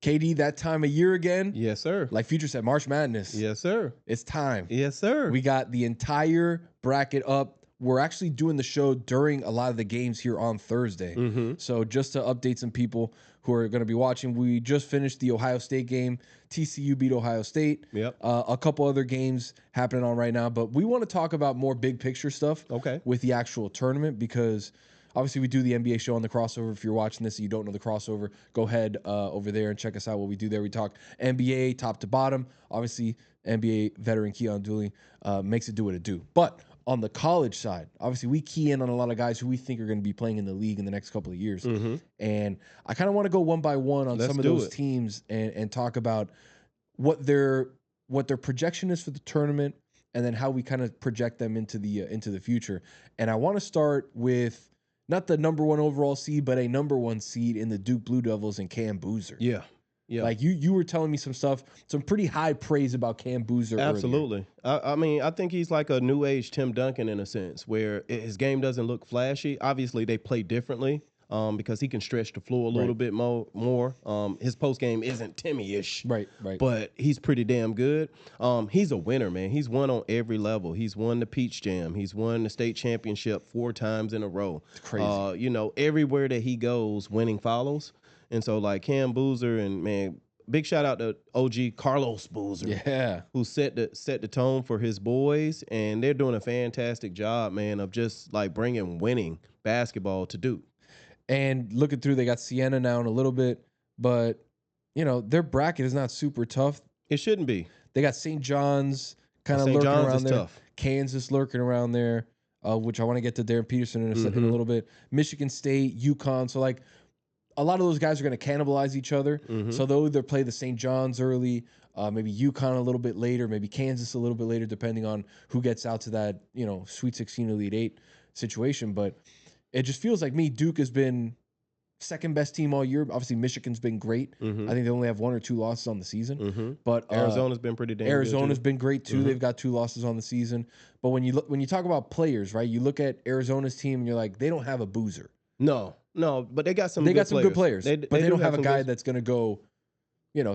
KD, that time of year again. Yes, sir. Like Future said, March Madness. Yes, sir. It's time. Yes, sir. We got the entire bracket up. We're actually doing the show during a lot of the games here on Thursday. So just to update some people who are going to be watching, we just finished the Ohio State game. TCU beat Ohio State. Yep. A couple other games happening on right now, but we want to talk about more big picture stuff with the actual tournament, because obviously we do the NBA show on the Crossover. If you're watching this and you don't know the Crossover, go ahead over there and check us out. What we do there, we talk NBA top to bottom. Obviously, NBA veteran Keon Dooley makes it do what it do. But on the college side, obviously we key in on a lot of guys who we think are going to be playing in the league in the next couple of years. And I kind of want to go one by one on some of those teams and talk about what their projection is for the tournament, and then how we kind of project them into the future. And I want to start with not the number 1 overall seed, but a number 1 seed in the Duke Blue Devils and Cam Boozer. Yeah. Yeah. Like you were telling me some stuff, some pretty high praise about Cam Boozer. Absolutely. I mean, I think he's like a new age Tim Duncan in a sense, where his game doesn't look flashy. Obviously, they play differently because he can stretch the floor a little bit more. His post game isn't Timmy-ish. Right. But he's pretty damn good. He's a winner, man. He's won on every level. He's won the Peach Jam. He's won the state championship 4 times in a row. It's crazy. Everywhere that he goes, winning follows. And so, like, Cam Boozer, and, man, big shout out to OG Carlos Boozer, who set the tone for his boys, and they're doing a fantastic job, man, of just, like, bringing winning basketball to Duke. And looking through, they got Siena now in a little bit, but, their bracket is not super tough. It shouldn't be. They got St. John's kind of lurking around there. Tough. Kansas lurking around there, which I want to get to Deron Peterson in a little bit. Michigan State, UConn. So, like, a lot of those guys are going to cannibalize each other. So they'll either play the St. John's early, maybe UConn a little bit later, maybe Kansas a little bit later, depending on who gets out to that, Sweet 16 Elite 8 situation. But it just feels like Duke has been second best team all year. Obviously, Michigan's been great. I think they only have 1 or 2 losses on the season. But Arizona's been pretty damn good. Arizona's been great too. They've got 2 losses on the season. But when you talk about players, right? You look at Arizona's team and you're like, they don't have a Boozer. No, but they got some. They got some good players, but they don't have a guy that's going to go,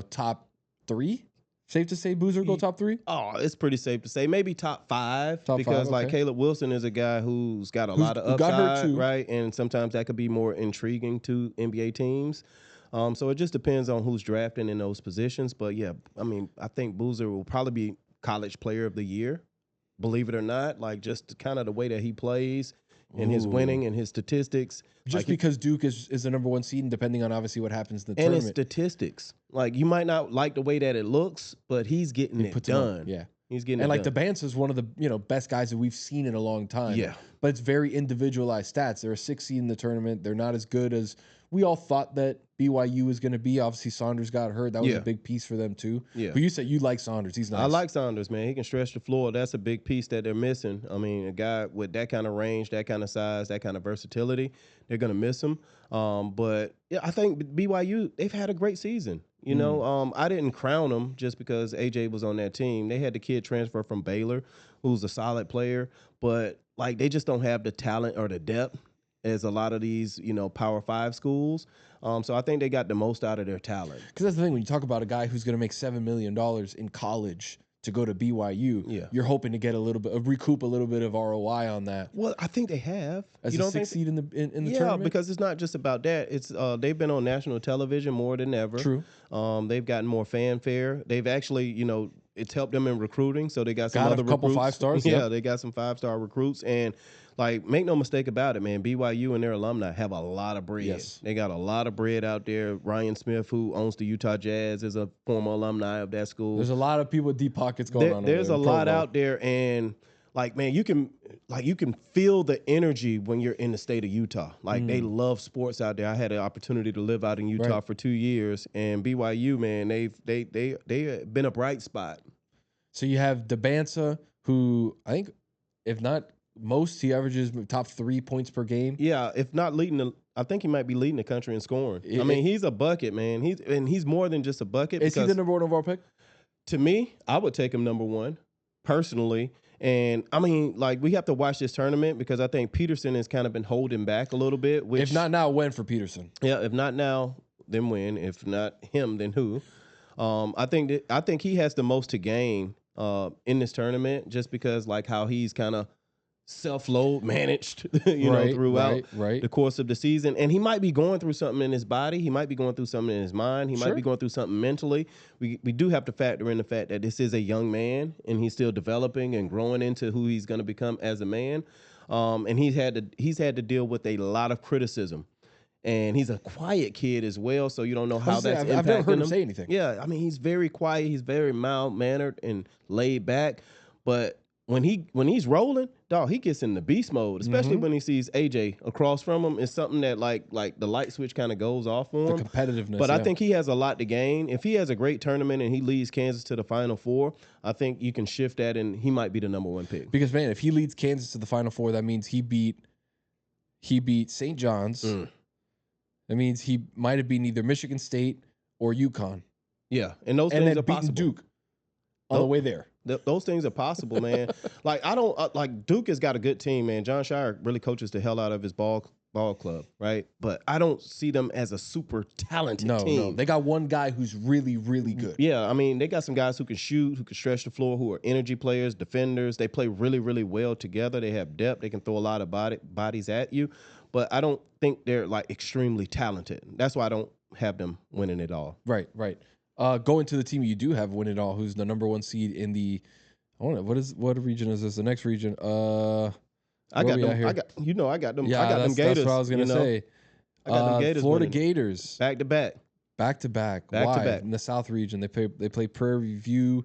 top 3. Safe to say Boozer go top 3? Oh, it's pretty safe to say maybe top 5 because like Caleb Wilson is a guy who's got a lot of upside, got hurt too. Right? And sometimes that could be more intriguing to NBA teams. So it just depends on who's drafting in those positions. But yeah, I mean, I think Boozer will probably be College Player of the Year, believe it or not. Like just kind of the way that he plays. And his winning and his statistics. Just because Duke is the number 1 seed, and depending on obviously what happens in the tournament. And his statistics. Like, you might not like the way that it looks, but he's getting it done. Yeah. He's getting it done. And, like, DeBance is one of the, best guys that we've seen in a long time. Yeah. But it's very individualized stats. They're a 6 seed in the tournament. They're not as good as we all thought that BYU was going to be. Obviously, Saunders got hurt. That was a big piece for them, too. Yeah. But you said you like Saunders. He's nice. I like Saunders, man. He can stretch the floor. That's a big piece that they're missing. I mean, a guy with that kind of range, that kind of size, that kind of versatility, they're going to miss him. But, yeah, I think BYU, they've had a great season. I didn't crown them just because AJ was on that team. They had the kid transfer from Baylor, who's a solid player. But, like, they just don't have the talent or the depth as a lot of these, Power 5 schools. So I think they got the most out of their talent. Because that's the thing, when you talk about a guy who's going to make $7 million in college to go to BYU, you're hoping to get recoup a little bit of ROI on that. Well, I think they have. As a 6 seed in the tournament? Yeah, because it's not just about that. It's they've been on national television more than ever. True. They've gotten more fanfare. They've actually, it's helped them in recruiting. So they got some other a couple recruits. 5-stars. Yeah, they got some 5-star recruits. And, like, make no mistake about it, man, BYU and their alumni have a lot of bread. Yes. They got a lot of bread out there. Ryan Smith, who owns the Utah Jazz, is a former alumni of that school. There's a lot of people with deep pockets going on. There's a lot out there, and, like, man, you can feel the energy when you're in the state of Utah. Like, they love sports out there. I had an opportunity to live out in Utah for 2 years, and BYU, man, they've been a bright spot. So you have DeBansa, who I think, if not most, he averages top 3 points per game. Yeah, if not leading I think he might be leading the country in scoring. I mean, he's a bucket, man. He's more than just a bucket. Is he the number 1 overall pick? To me, I would take him number 1, personally. And, I mean, like, we have to watch this tournament because I think Peterson has kind of been holding back a little bit. If not now, when for Peterson? Yeah, if not now, them win. If not him, then who? I think he has the most to gain in this tournament, just because like how he's kind of self-load managed, throughout right. the course of the season. And he might be going through something in his body. He might be going through something in his mind. He might be going through something mentally. We do have to factor in the fact that this is a young man and he's still developing and growing into who he's going to become as a man. And he's had to deal with a lot of criticism. And he's a quiet kid as well, so you don't know how that's impacting I've never heard him him. say anything. Yeah, I mean, he's very quiet. He's very mild-mannered and laid back. But when he's rolling, dog, he gets in the beast mode, especially when he sees AJ across from him. It's something that like the light switch kind of goes off for him. The competitiveness. But I think he has a lot to gain. If he has a great tournament and he leads Kansas to the Final Four, I think you can shift that and he might be the number 1 pick. Because man, if he leads Kansas to the Final Four, that means he beat St. John's. That means he might have beaten either Michigan State or UConn. Yeah, and those things are possible. Duke on the way there. Those things are possible, man. Like I don't like Duke has got a good team, man. John Shire really coaches the hell out of his ball club, right? But I don't see them as a super talented team. No, they got one guy who's really, really good. Yeah, I mean, they got some guys who can shoot, who can stretch the floor, who are energy players, defenders. They play really, really well together. They have depth. They can throw a lot of bodies at you. But I don't think they're like extremely talented. That's why I don't have them winning it all. Right. Going to the team you do have win it all, who's the number 1 seed in the. I don't know what region is this? The next region. I got them. I got them. Yeah, I got them Gators. That's what I was gonna say. I got them Gators. Florida winning. Gators. Back to back. Why? In the South region, they play Prairie View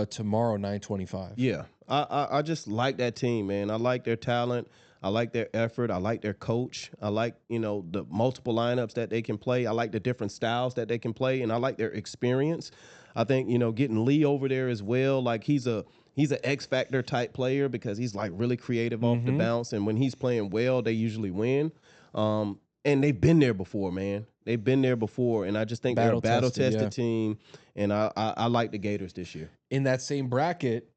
tomorrow, 9:25. Yeah, I just like that team, man. I like their talent. I like their effort. I like their coach. I like, the multiple lineups that they can play. I like the different styles that they can play, and I like their experience. I think, getting Lee over there as well, like he's an X Factor type player because he's like really creative off the bounce, and when he's playing well, they usually win. And they've been there before, man. They've been there before, and I just think they're a battle-tested team, and I like the Gators this year. In that same bracket,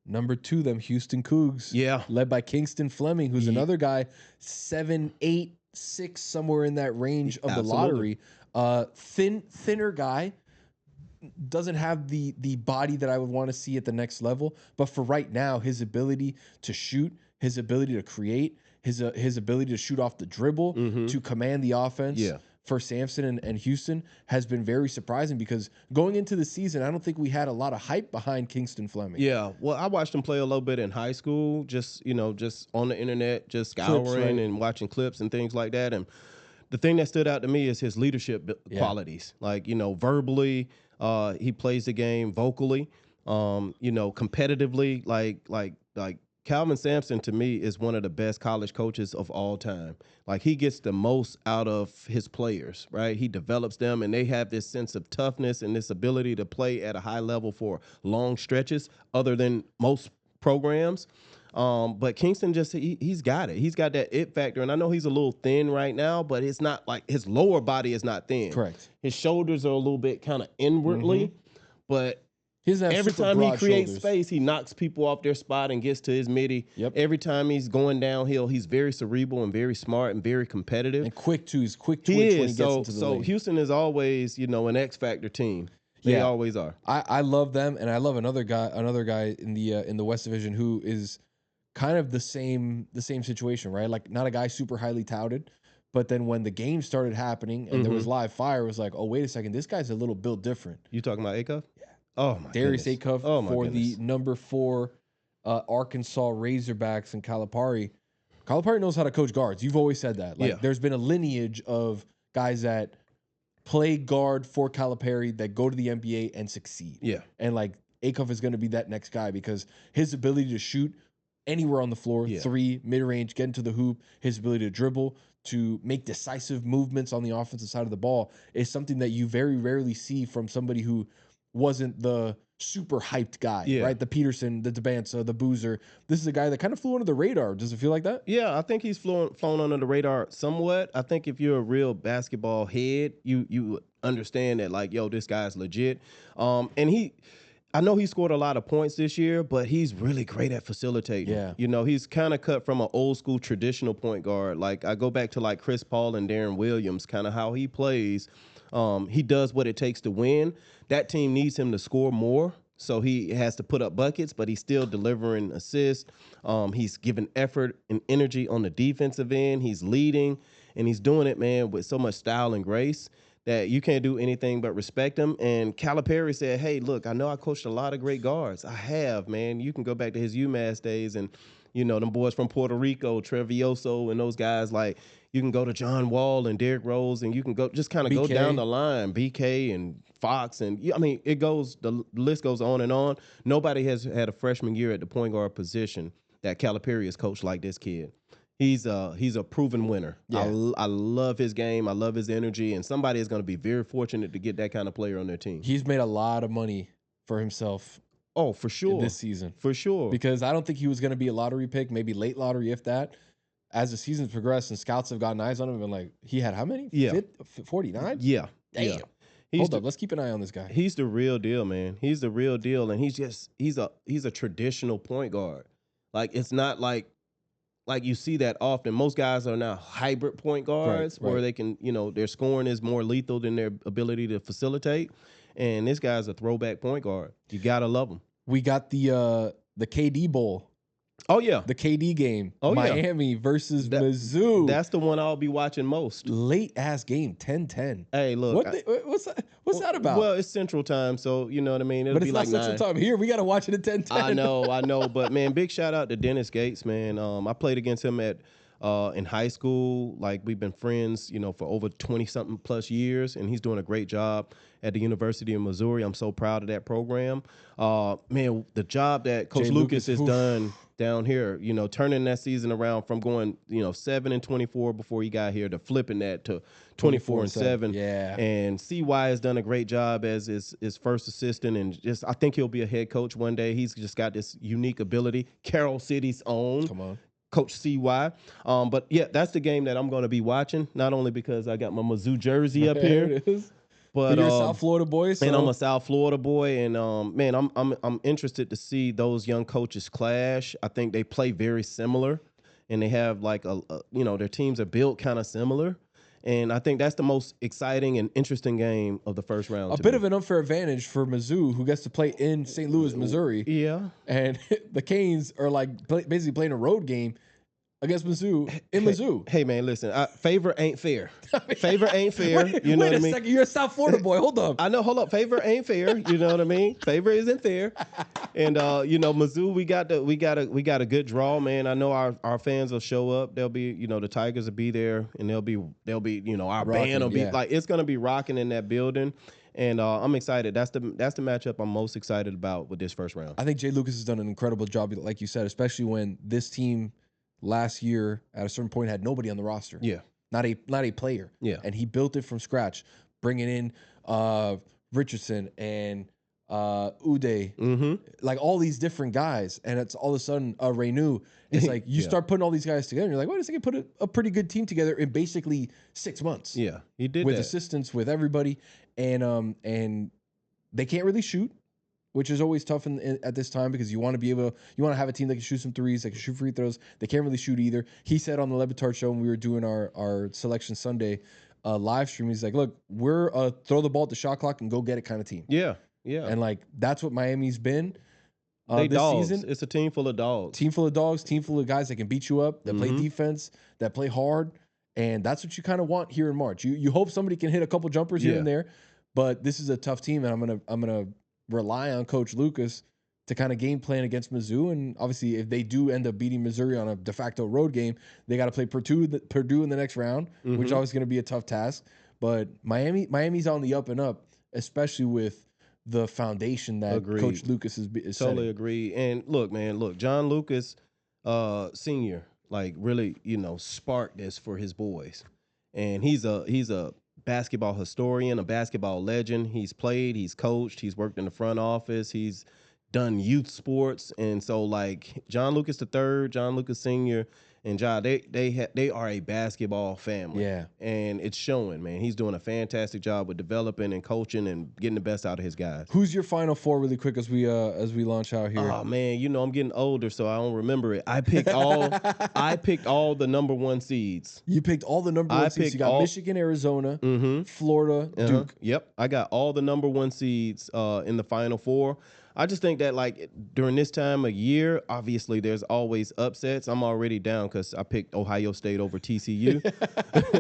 number 2, them Houston Cougs. Yeah. Led by Kingston Fleming, who's another guy, 7, 8, 6, somewhere in that range of the lottery. Thinner guy. Doesn't have the body that I would want to see at the next level. But for right now, his ability to shoot, his ability to create, his ability to shoot off the dribble, to command the offense. Yeah. For Samson and Houston has been very surprising because going into the season, I don't think we had a lot of hype behind Kingston Fleming. Yeah, well, I watched him play a little bit in high school, just on the internet, just scouring and watching clips and things like that. And the thing that stood out to me is his leadership qualities. Like, verbally, he plays the game vocally, competitively, like Calvin Sampson, to me, is one of the best college coaches of all time. Like, he gets the most out of his players, right? He develops them, and they have this sense of toughness and this ability to play at a high level for long stretches, other than most programs. But Kingston he's got it. He's got that it factor, and I know he's a little thin right now, but it's not like his lower body is not thin. Correct. His shoulders are a little bit kind of inwardly, but every time he creates shoulders. space, he knocks people off their spot and gets to his midi. Yep. Every time he's going downhill, he's very cerebral and very smart and very competitive. And quick too. He's quick twitch when he gets into the lane. Houston is always, an X factor team. They always are. I love them, and I love another guy in the West Division who is kind of the same situation, right? Like, not a guy super highly touted, but then when the game started happening and there was live fire, it was like, oh, wait a second, this guy's a little built different. You talking about Acuff? Yeah. Oh my Darius goodness. Acuff for the number 4 Arkansas Razorbacks and Calipari. Calipari knows how to coach guards. You've always said that. Like, there's been a lineage of guys that play guard for Calipari that go to the NBA and succeed. Yeah. And like Acuff is going to be that next guy because his ability to shoot anywhere on the floor, 3, mid-range, get into the hoop, his ability to dribble, to make decisive movements on the offensive side of the ball is something that you very rarely see from somebody who wasn't the super hyped guy, right? The Peterson, the DeBanza, the Boozer. This is a guy that kind of flew under the radar. Does it feel like that? Yeah, I think he's flown under the radar somewhat. I think if you're a real basketball head, you understand that, like, yo, this guy's legit. And I know he scored a lot of points this year, but he's really great at facilitating. Yeah. You know, he's kind of cut from an old school traditional point guard. Like I go back to like Chris Paul and Darren Williams, kind of how he plays. He does what it takes to win. That team needs him to score more. So he has to put up buckets, but he's still delivering assists. He's giving effort and energy on the defensive end. He's leading, and he's doing it, man, with so much style and grace that you can't do anything but respect him. And Calipari said, hey, look, I know I coached a lot of great guards. I have, man. You can go back to his UMass days and, you know, them boys from Puerto Rico, Trevioso, and those guys, like, you can go to John Wall and Derrick Rose, and you can go just kind of go down the line, BK and Fox, and I mean, the list goes on and on. Nobody has had a freshman year at the point guard position that Calipari has coached like this kid. He's a proven winner. Yeah. I love his game. I love his energy, and somebody is going to be very fortunate to get that kind of player on their team. He's made a lot of money for himself. Oh, for sure. This season. For sure. Because I don't think he was going to be a lottery pick, maybe late lottery, if that. As the season's progressed and scouts have gotten eyes on him, and like, he had how many? Yeah. 49? Yeah. Damn. Yeah. Hold up, let's keep an eye on this guy. He's the real deal, man. He's the real deal, and he's a traditional point guard. Like, it's not like you see that often. Most guys are now hybrid point guards where they can, you know, their scoring is more lethal than their ability to facilitate. And this guy's a throwback point guard. You gotta love him. We got the KD Bowl. Oh, yeah. The KD game. Oh, Miami versus Mizzou. That's the one I'll be watching most. Late-ass game, 10-10. Hey, look. What's that about? Well, it's Central Time, so you know what I mean? But it's not Central Time. Here, we got to watch it at 10-10. I know. But, man, big shout-out to Dennis Gates, man. I played against him in high school. Like, we've been friends, you know, for over 20-something plus years, and he's doing a great job at the University of Missouri. I'm so proud of that program. Man, the job that Coach Lucas has done down here, you know, turning that season around from going, you know, 7-24 before he got here to flipping that to 24-7. Yeah. And CY has done a great job as his first assistant, and just I think he'll be a head coach one day. He's just got this unique ability. Carroll City's own. Come on. Coach CY. But yeah, that's the game that I'm going to be watching, not only because I got my Mizzou jersey up here. It is. But you're a South Florida boy, so. And I'm a South Florida boy, and man, I'm interested to see those young coaches clash. I think they play very similar, and they have like you know, their teams are built kind of similar, and I think that's the most exciting and interesting game of the first round. A bit of an unfair advantage for Mizzou, who gets to play in St. Louis, Missouri. Yeah, and the Canes are like basically playing a road game against Mizzou in Mizzou. Hey man, listen, favor ain't fair. Favor ain't fair. You know what I mean? Second, you're a South Florida boy. Hold up. I know. Hold up. Favor ain't fair. You know what I mean? Favor isn't fair. And you know, Mizzou, we got a good draw, man. I know our fans will show up. They'll be, you know, the Tigers will be there, and they'll be, you know, our rocking, band will be like, it's gonna be rocking in that building. And I'm excited. That's the matchup I'm most excited about with this first round. I think Jay Lucas has done an incredible job, like you said, especially when this team last year at a certain point had nobody on the roster. Yeah. Not a player. Yeah. And he built it from scratch, bringing in Richardson and Uday, like all these different guys. And it's all of a sudden Renew. It's like you start putting all these guys together and you're like, wait a second, put a pretty good team together in basically 6 months. Yeah, he did with assistance with everybody. And they can't really shoot, which is always tough at this time because you want to have a team that can shoot some threes, that can shoot free throws. They can't really shoot either. He said on the Levitard show when we were doing our Selection Sunday live stream, he's like, look, we're a throw the ball at the shot clock and go get it kind of team. Yeah, yeah. And like that's what Miami's been this dogs. Season. It's a team full of dogs. Team full of dogs, team full of guys that can beat you up, that play defense, that play hard. And that's what you kind of want here in March. You hope somebody can hit a couple jumpers here and there, but this is a tough team, and I'm gonna rely on Coach Lucas to kind of game plan against Mizzou. And obviously, if they do end up beating Missouri on a de facto road game, they got to play Purdue in the next round, which is always going to be a tough task. But Miami's on the up and up, especially with the foundation that Coach Lucas is totally setting. agree. And look, man, John Lucas Sr. like really, you know, sparked this for his boys, and he's a basketball historian, a basketball legend. He's played, he's coached, he's worked in the front office, he's done youth sports. And so like John Lucas III, John Lucas Sr., And Ja, they are a basketball family. Yeah. And it's showing, man. He's doing a fantastic job with developing and coaching and getting the best out of his guys. Who's your Final Four really quick as we launch out here? Oh man, I'm getting older, so I don't remember it. I picked all the number 1 seeds. You picked all the number 1 seeds. You got Michigan, Arizona, Florida, Duke. Yep. I got all the number 1 seeds in the Final Four. I just think that like during this time of year, obviously there's always upsets. I'm already down because I picked Ohio State over TCU.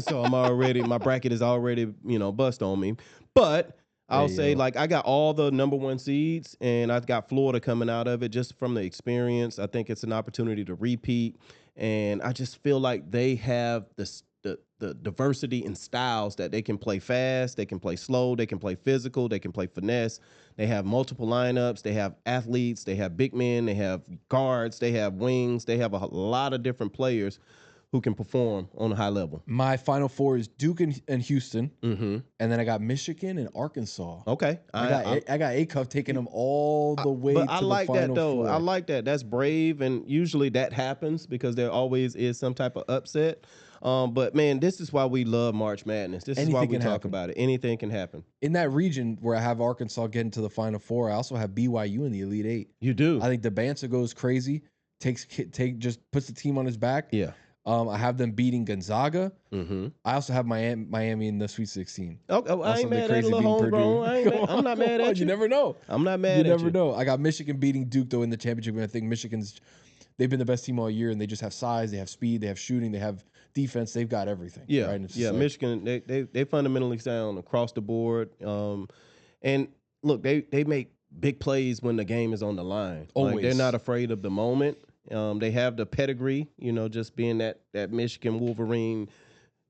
So my bracket is already, bust on me. But I'll say like I got all the number 1 seeds and I've got Florida coming out of it just from the experience. I think it's an opportunity to repeat. And I just feel like they have the diversity in styles that they can play fast, they can play slow, they can play physical, they can play finesse. They have multiple lineups, they have athletes, they have big men, they have guards, they have wings, they have a lot of different players who can perform on a high level. My Final Four is Duke and Houston, and then I got Michigan and Arkansas. Okay, I got A-Cuff taking them all the way to the Final Four. But I like that, though. I like that. That's brave, and usually that happens because there always is some type of upset. But, man, this is why we love March Madness. This is why we talk about it. Anything can happen. In that region where I have Arkansas getting to the Final Four, I also have BYU in the Elite Eight. You do? I think the Bansa goes crazy, just puts the team on his back. Yeah. I have them beating Gonzaga. Mm-hmm. I also have Miami in the Sweet 16. Oh, I ain't mad at a little homegrown. I'm not mad at you. You never know. I'm not mad at you. You never know. I got Michigan beating Duke, though, in the championship. And I think they've been the best team all year, and they just have size, they have speed, they have shooting, they have defense. They've got everything. Yeah, right? Yeah. Like, Michigan, they fundamentally sound across the board. And look, they make big plays when the game is on the line. Always. Like, they're not afraid of the moment. They have the pedigree, just being that Michigan Wolverine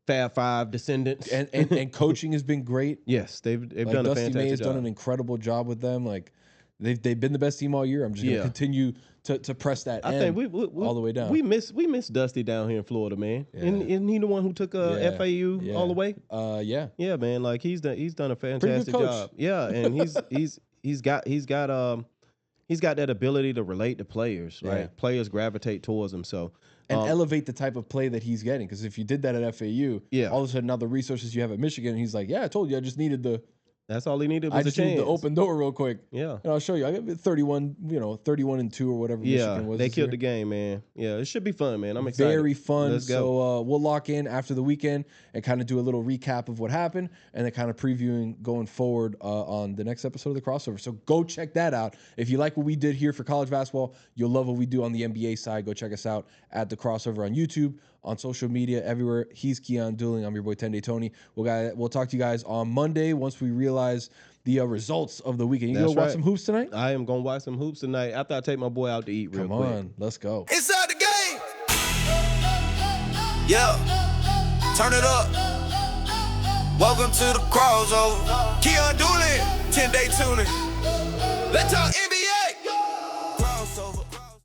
Fab Five descendants. And coaching has been great. Yes, they've like done a Dusty fantastic May has job. done an incredible job with them. Like they've been the best team all year. I'm just gonna continue to press that. I think we all the way down. We miss Dusty down here in Florida, man. Yeah. Isn't he the one who took FAU all the way? Yeah. Yeah, man. Like he's done a fantastic job. Yeah, and he's got that ability to relate to players, right? Yeah. Players gravitate towards him, so and elevate the type of play that he's getting. Because if you did that at FAU, all of a sudden now the resources you have at Michigan, he's like, I told you, I just needed the. That's all he needed was a chance. I just needed the open door real quick. Yeah, and I'll show you. I got 31-2 or whatever. Michigan was. They killed the game, man. Yeah, it should be fun, man. I'm excited. Very fun. Let's go. So we'll lock in after the weekend and kind of do a little recap of what happened, and then kind of previewing going forward on the next episode of the Crossover. So go check that out. If you like what we did here for college basketball, you'll love what we do on the NBA side. Go check us out at the Crossover on YouTube, on social media, everywhere. He's Keon Dooling. I'm your boy 10-Day Tony. We'll talk to you guys on Monday once we realize the results of the weekend. You gonna watch some hoops tonight? I am gonna watch some hoops tonight after I take my boy out to eat real quick. Come on, let's go. Inside the game. Yeah. Turn it up. Welcome to the Crossover. Keon Dooling, 10-Day Tuning. Let's talk NBA.